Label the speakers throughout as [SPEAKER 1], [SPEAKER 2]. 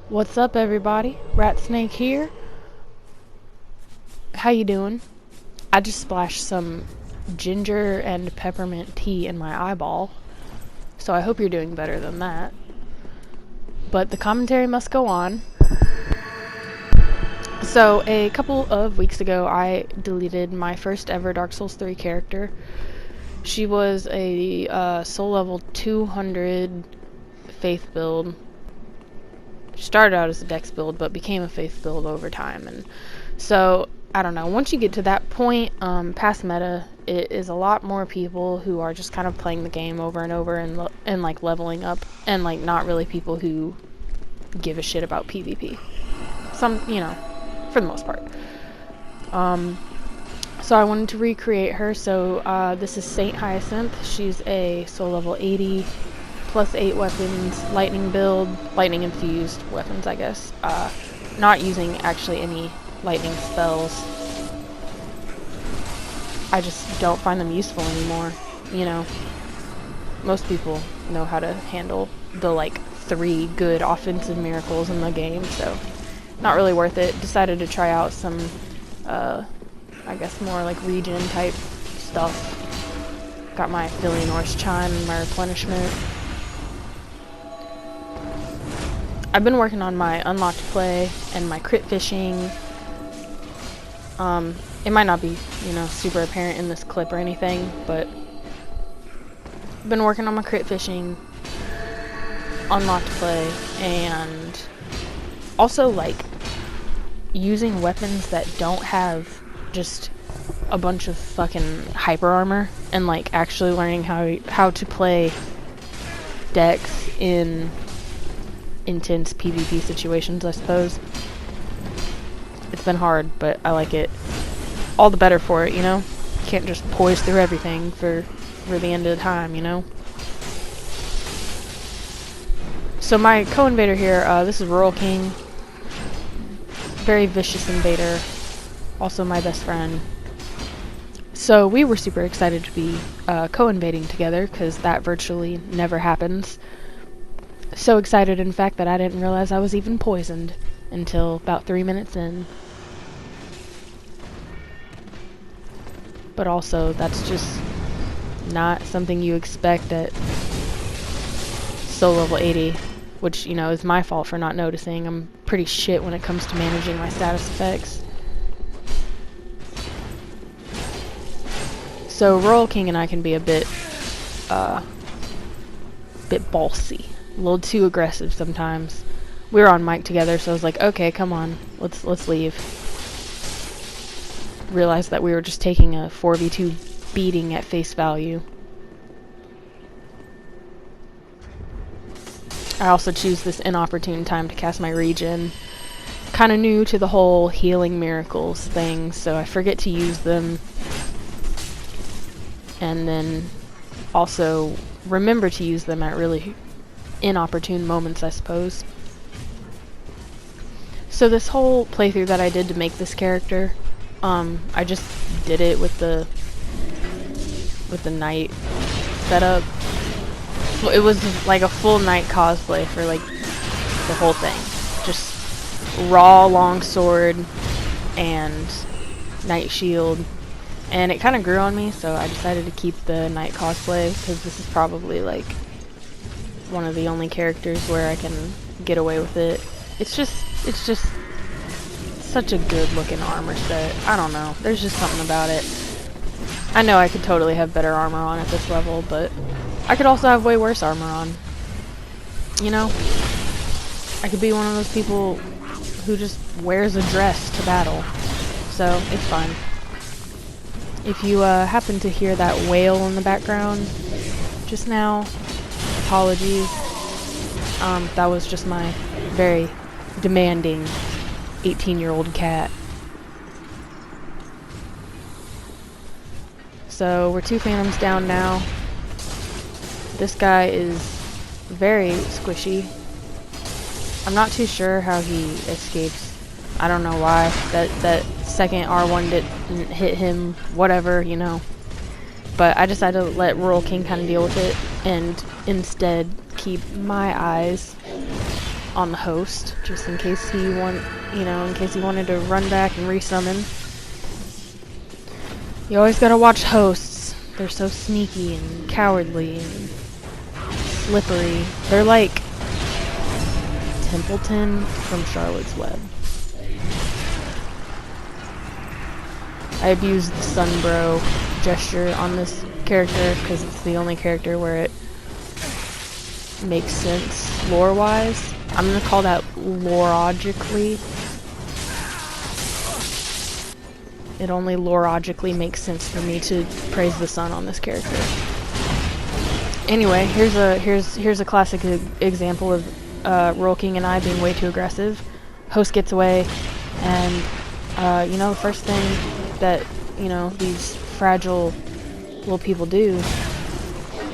[SPEAKER 1] What's up, everybody? Ratsnake here. How you doing? I just splashed some ginger and peppermint tea in my eyeball, so I hope you're doing better than that. But the commentary must go on. So, a couple of weeks ago, I deleted my first ever Dark Souls 3 character. She was a soul level 200 faith build. She started out as a dex build, but became a faith build over time. And so, I don't know, once you get to that point, past meta, it is a lot more people who are just kind of playing the game over and over and like leveling up, and like not really people who give a shit about PvP. Some, for the most part. So I wanted to recreate her. So this is Saint Hyacinth. She's a soul level 80, plus 8 weapons, lightning build, lightning infused weapons, I guess. Not using actually any lightning spells. I just don't find them useful anymore. Most people know how to handle the like 3 good offensive miracles in the game, so not really worth it. Decided to try out some I guess more like regen type stuff. Got my Philionor's Chime and my replenishment. I've been working on my unlocked play and my crit fishing. It might not be, super apparent in this clip or anything, but I've been working on my crit fishing, unlocked play, and also like using weapons that don't have just a bunch of fucking hyper armor, and like actually learning how to play decks in intense PvP situations, I suppose. It's been hard, but I like it all the better for it, Can't just poise through everything for the end of the time, So my co-invader here, this is Rural King. Very vicious invader. Also my best friend. So we were super excited to be co-invading together, because that virtually never happens. So excited, in fact, that I didn't realize I was even poisoned until about 3 minutes in. But also, that's just not something you expect at soul level 80, which, is my fault for not noticing. I'm pretty shit when it comes to managing my status effects. So Rural King and I can be a bit ballsy. A little too aggressive sometimes. We were on mic together, so I was like, okay, come on, let's leave. Realized that we were just taking a 4v2 beating at face value. I also choose this inopportune time to cast my regen. Kinda new to the whole healing miracles thing, so I forget to use them. And then also remember to use them at really inopportune moments, I suppose. So this whole playthrough that I did to make this character, I just did it with the knight setup. It was like a full knight cosplay for like the whole thing. Just raw long sword and knight shield. And it kind of grew on me, so I decided to keep the knight cosplay, because this is probably like one of the only characters where I can get away with it. It's just such a good looking armor set. I don't know, there's just something about it. I know I could totally have better armor on at this level, but I could also have way worse armor on. I could be one of those people who just wears a dress to battle. So, it's fine. If you happen to hear that wail in the background just now, apologies. That was just my very demanding 18-year-old cat. So we're 2 phantoms down now. This guy is very squishy. I'm not too sure how he escapes. I don't know why. That second R1 didn't hit him, whatever, But I decided to let Rural King kind of deal with it, and instead keep my eyes on the host, just in case he in case he wanted to run back and resummon. You always gotta watch hosts. They're so sneaky and cowardly and slippery. They're like Templeton from Charlotte's Web. I abused the Sunbro gesture on this character because it's the only character where it makes sense lore-wise. I'm gonna call that lorologically. It only lorologically makes sense for me to praise the sun on this character. Anyway, here's a classic example of Royal King and I being way too aggressive. Host gets away, and the first thing that these fragile little people do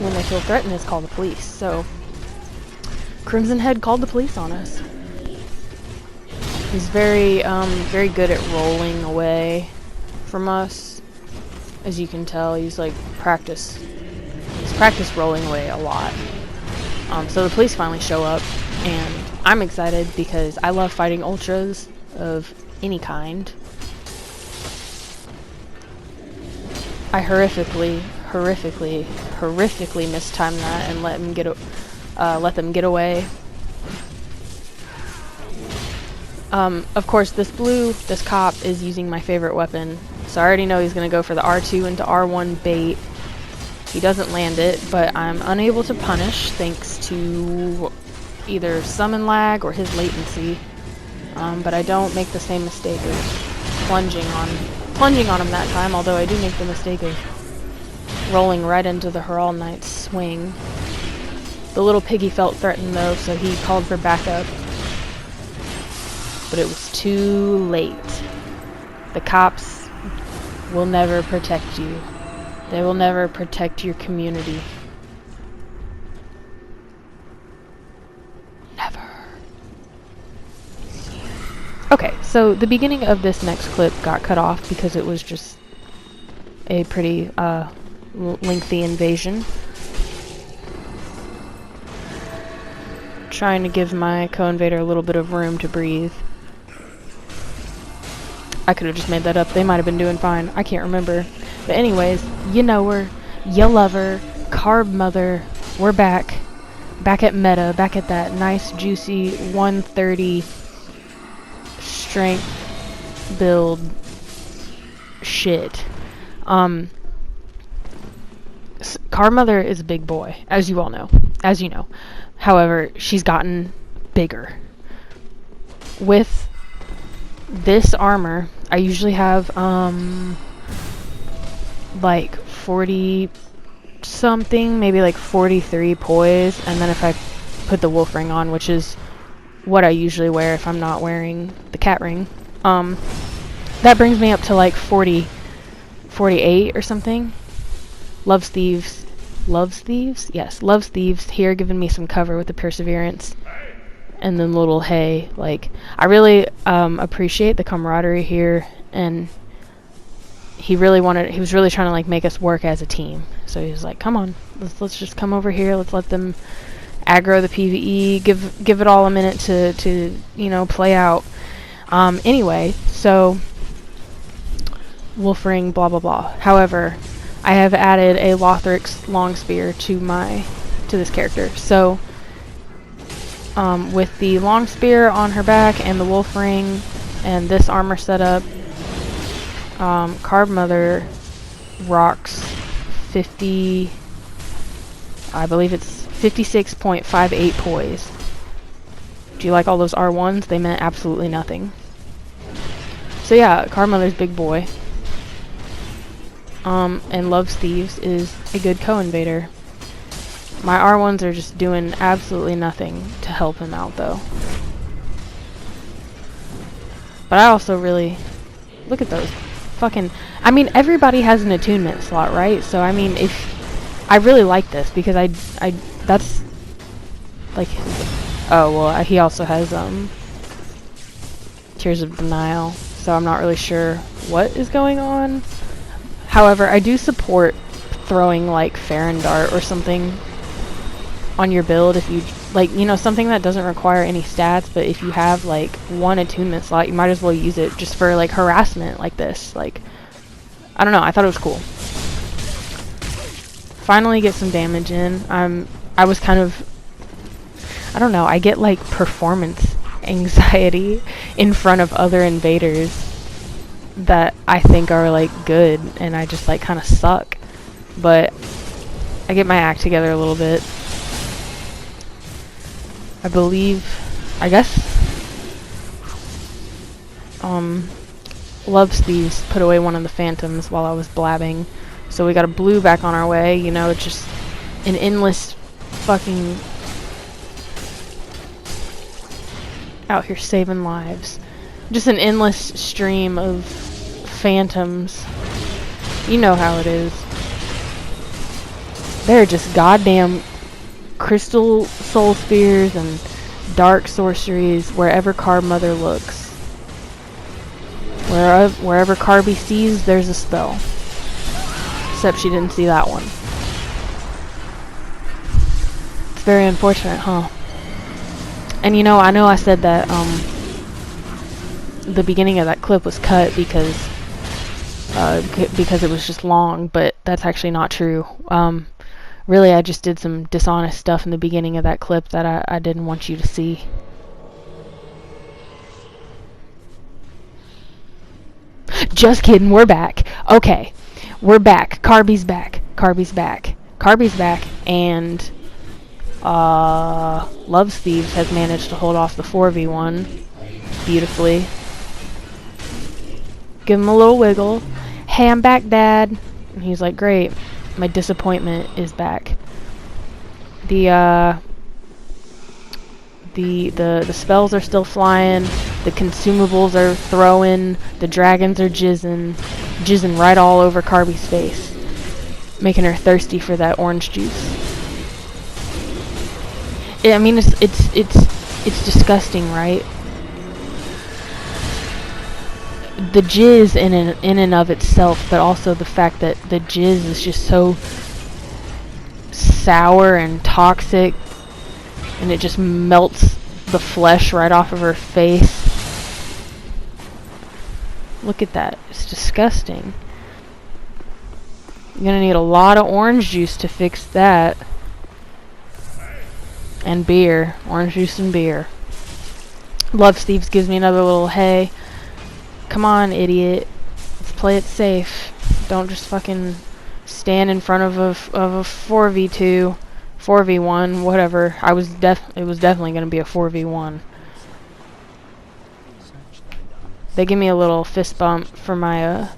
[SPEAKER 1] when they feel threatened is call the police. So Crimson Head called the police on us. He's very good at rolling away from us. As you can tell, he's practiced rolling away a lot. So the police finally show up, and I'm excited because I love fighting ultras of any kind. I horrifically mistimed that and let them get away. Of course, this cop is using my favorite weapon, so I already know he's gonna go for the R2 into R1 bait. He doesn't land it, but I'm unable to punish thanks to either summon lag or his latency. But I don't make the same mistake of plunging on him that time, although I do make the mistake of rolling right into the Herald Knight's swing. The little piggy felt threatened though, so he called for backup. But it was too late. The cops will never protect you. They will never protect your community. Never. Okay, so the beginning of this next clip got cut off because it was just a pretty lengthy invasion. Trying to give my co-invader a little bit of room to breathe. I could have just made that up. They might have been doing fine. I can't remember. But anyways, you know her, you love her, Carb Mother. We're back. Back at meta. Back at that nice, juicy 130 strength build shit. Carb Mother is a big boy, as you all know. As you know. However, she's gotten bigger. With this armor, I usually have, like 40 something, maybe like 43 poise, and then if I put the wolf ring on, which is what I usually wear if I'm not wearing the cat ring, that brings me up to like 48 or something. LoveThieves? Yes, LoveThieves here giving me some cover with the perseverance. And then little Hay, like, I really appreciate the camaraderie here, and he was really trying to like make us work as a team. So he was like, come on, let's just come over here, let's let them aggro the PvE, give it all a minute to play out. Anyway, so wolf ring, blah blah blah. However, I have added a Lothric's long spear to this character. So with the long spear on her back and the wolf ring and this armor setup, Carb Mother rocks 50, I believe it's 56.58 poise. Do you like all those R1s? They meant absolutely nothing. So yeah, Carb Mother's big boy. And LoveThieves is a good co-invader. My R1s are just doing absolutely nothing to help him out, though. But I also really... Look at those fucking... I mean, everybody has an attunement slot, right? So, I mean, if... I really like this, because I that's... Like... Oh, well, he also has, Tears of Denial. So I'm not really sure what is going on. However, I do support throwing, like, Farron Dart or something on your build, if you like, you know, something that doesn't require any stats, but if you have like one attunement slot, you might as well use it just for like harassment like this. Like, I don't know, I thought it was cool. Finally get some damage in. I was kind of, I don't know, I get like performance anxiety in front of other invaders that I think are like good, and I just like kind of suck. But I get my act together a little bit. I believe, I guess, LoveThieves put away one of the phantoms while I was blabbing. So we got a blue back on our way, you know, just an endless fucking out here saving lives. Just an endless stream of phantoms. You know how it is. They're just goddamn crystal soul spears and dark sorceries wherever Carb Mother looks. Wherever Carby sees, there's a spell. Except she didn't see that one. It's very unfortunate, huh? And you know I said that the beginning of that clip was cut because it was just long, but that's actually not true. Really, I just did some dishonest stuff in the beginning of that clip that I didn't want you to see. Just kidding, we're back. Okay, we're back. Carby's back. Carby's back. Carby's back, and LoveThieves has managed to hold off the 4v1 beautifully. Give him a little wiggle. Hey, I'm back, Dad. And he's like, great. My disappointment is back. The spells are still flying. The consumables are throwing. The dragons are jizzing right all over Carby's face, making her thirsty for that orange juice. I mean, it's disgusting, right? The jizz in and of itself, but also the fact that the jizz is just so sour and toxic, and it just melts the flesh right off of her face. Look at that. It's disgusting. You're gonna need a lot of orange juice to fix that. And beer. Orange juice and beer. LoveThieves gives me another little hey. Come on, idiot. Let's play it safe. Don't just fucking stand in front of a 4v2, 4v1, whatever. It was definitely gonna be a 4v1. They give me a little fist bump for my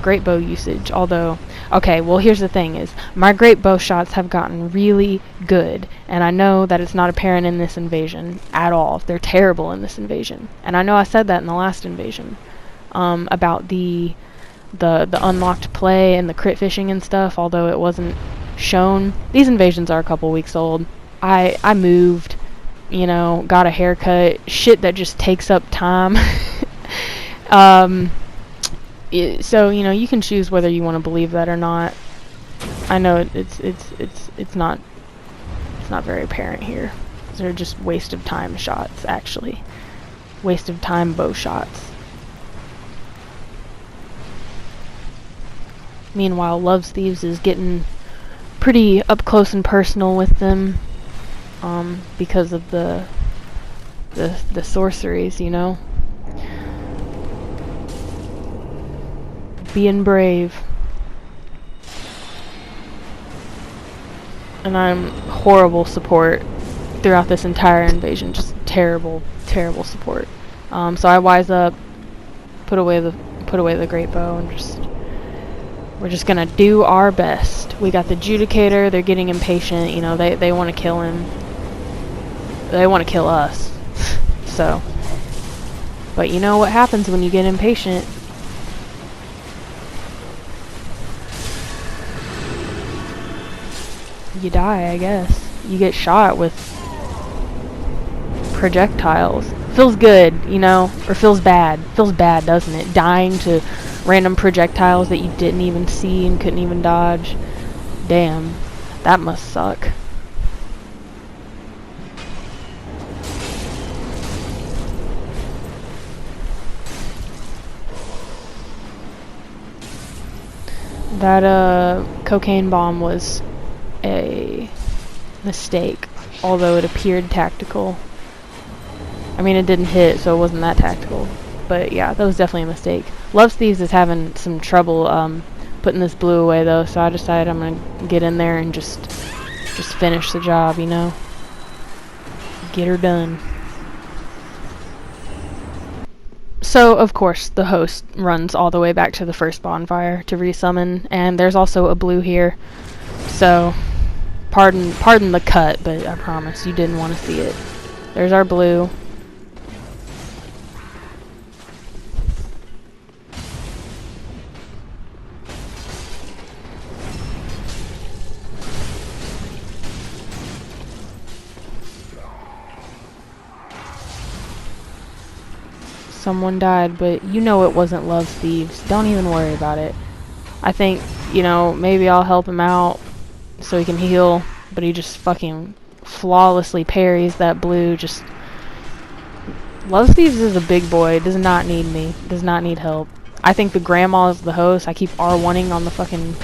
[SPEAKER 1] great bow usage, although, okay, well, here's the thing is, my great bow shots have gotten really good, and I know that it's not apparent in this invasion at all. They're terrible in this invasion, and I know I said that in the last invasion, about the unlocked play and the crit fishing and stuff, although it wasn't shown. These invasions are a couple weeks old. I moved, you know, got a haircut, shit that just takes up time. So, you know, you can choose whether you want to believe that or not. I know it's not very apparent here. They're just waste of time shots, actually. Waste of time bow shots. Meanwhile, LoveThieves is getting pretty up close and personal with them, because of the sorceries, you know. Being brave. And I'm horrible support throughout this entire invasion. Just terrible, terrible support. So I wise up, put away the great bow, and we're just gonna do our best. We got the Judicator. They're getting impatient. You know, they want to kill him. They want to kill us. So, but you know what happens when you get impatient? You die, I guess. You get shot with projectiles. Feels good, you know, or feels bad. Feels bad, doesn't it? Dying to random projectiles that you didn't even see and couldn't even dodge. Damn, that must suck. That cocaine bomb was a mistake, although it appeared tactical. I mean, it didn't hit, so it wasn't that tactical. But yeah, that was definitely a mistake. LoveThieves is having some trouble putting this blue away though, so I decided I'm gonna get in there and just finish the job, you know? Get her done. So, of course, the host runs all the way back to the first bonfire to resummon, and there's also a blue here. So, pardon the cut, but I promise you didn't want to see it. There's our blue. Someone died, but you know it wasn't LoveThieves. Don't even worry about it. I think, you know, maybe I'll help him out so he can heal, but he just fucking flawlessly parries that blue. Just LoveThieves is a big boy. Does not need me. Does not need help. I think the grandma is the host. I keep R1ing on the fucking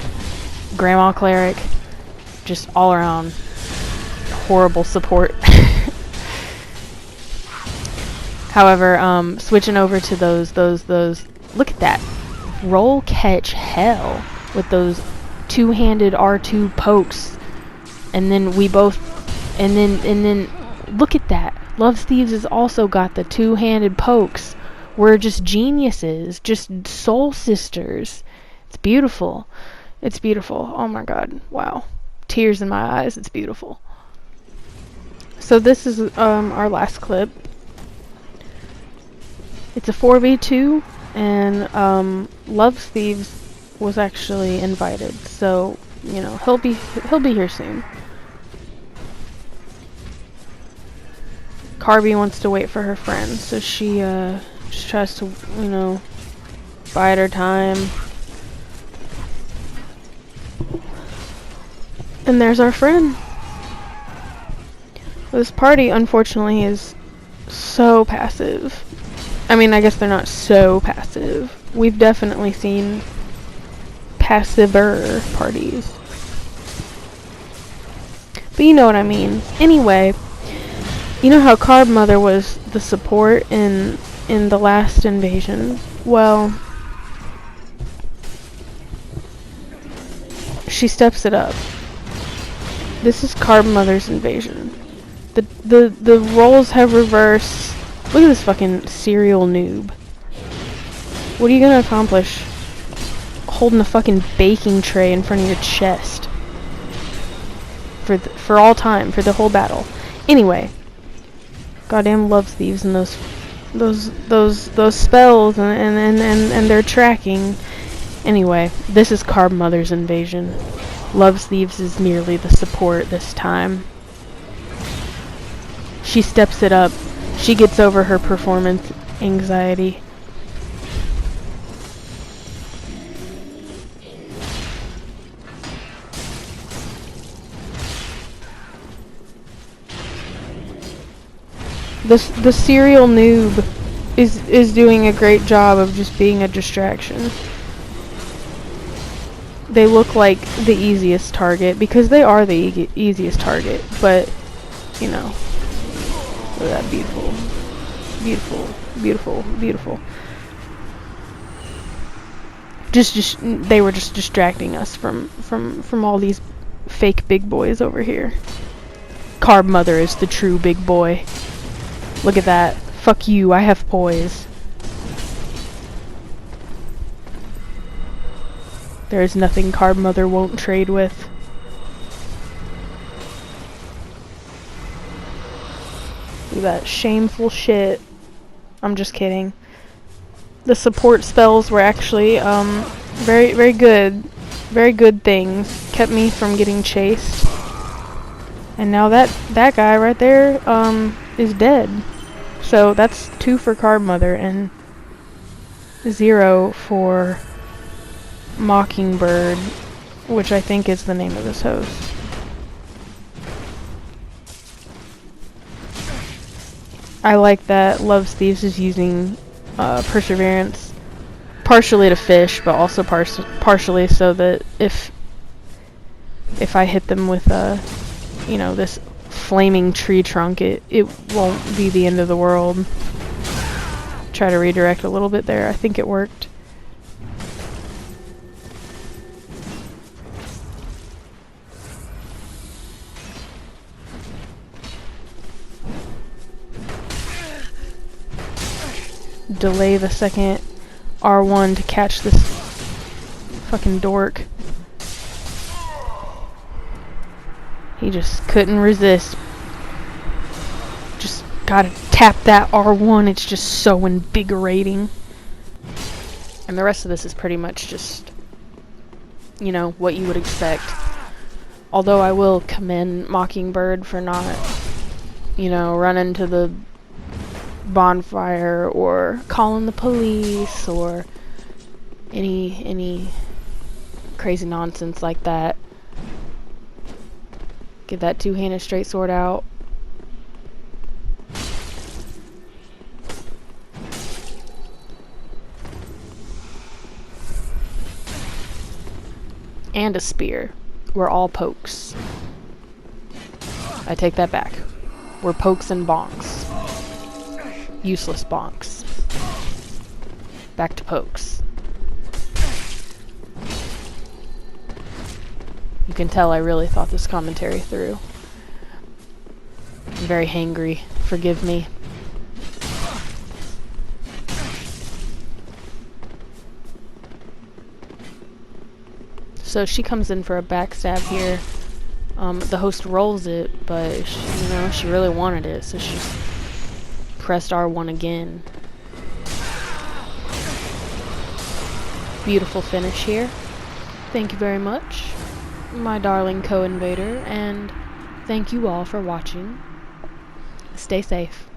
[SPEAKER 1] grandma cleric. Just all around horrible support. However, switching over to those, look at that. Roll catch hell with those two-handed R2 pokes. And then we both, and then, look at that. LoveThieves has also got the two-handed pokes. We're just geniuses, just soul sisters. It's beautiful. It's beautiful. Oh my god. Wow. Tears in my eyes. It's beautiful. So this is, our last clip. It's a 4v2, and LoveThieves was actually invited, so you know he'll be here soon. Carby wants to wait for her friend, so she just tries to, you know, bide her time. And there's our friend. This party, unfortunately, is so passive. I mean, I guess they're not so passive. We've definitely seen passiver parties. But you know what I mean. Anyway, you know how Carb Mother was the support in the last invasion? Well, she steps it up. This is Carb Mother's invasion. The roles have reversed. Look at this fucking serial noob. What are you gonna accomplish? Holding a fucking baking tray in front of your chest. For all time, for the whole battle. Anyway. Goddamn LoveThieves and those spells and their tracking. Anyway, this is Carb Mother's invasion. LoveThieves is merely the support this time. She steps it up. She gets over her performance anxiety. The serial noob is doing a great job of just being a distraction. They look like the easiest target because they are the easiest target, but you know. Look at that beautiful, beautiful, beautiful, beautiful. Just they were just distracting us from all these fake big boys over here. Carb Mother is the true big boy. Look at that. Fuck you, I have poise. There is nothing Carb Mother won't trade with. Look at that shameful shit. I'm just kidding. The support spells were actually very good. Very good things. Kept me from getting chased. And now that guy right there is dead. So that's 2 for Carb Mother and 0 for Mockingbird which I think is the name of this host. I like that LoveThieves is using Perseverance partially to fish, but also partially so that if I hit them with you know, this flaming tree trunk, it won't be the end of the world. Try to redirect a little bit there. I think it worked. Delay the second R1 to catch this fucking dork. He just couldn't resist. Just gotta tap that R1. It's just so invigorating. And the rest of this is pretty much just, you know, what you would expect. Although I will commend Mockingbird for not, you know, running to the bonfire or calling the police or any crazy nonsense like that. Get that two-handed straight sword out. And a spear. We're all pokes. I take that back. We're pokes and bonks. Useless bonks. Back to pokes. You can tell I really thought this commentary through. I'm very hangry. Forgive me. So she comes in for a backstab here. The host rolls it, but she, you know, she really wanted it, so she pressed R1 again. Beautiful finish here. Thank you very much, my darling co-invader, and thank you all for watching. Stay safe.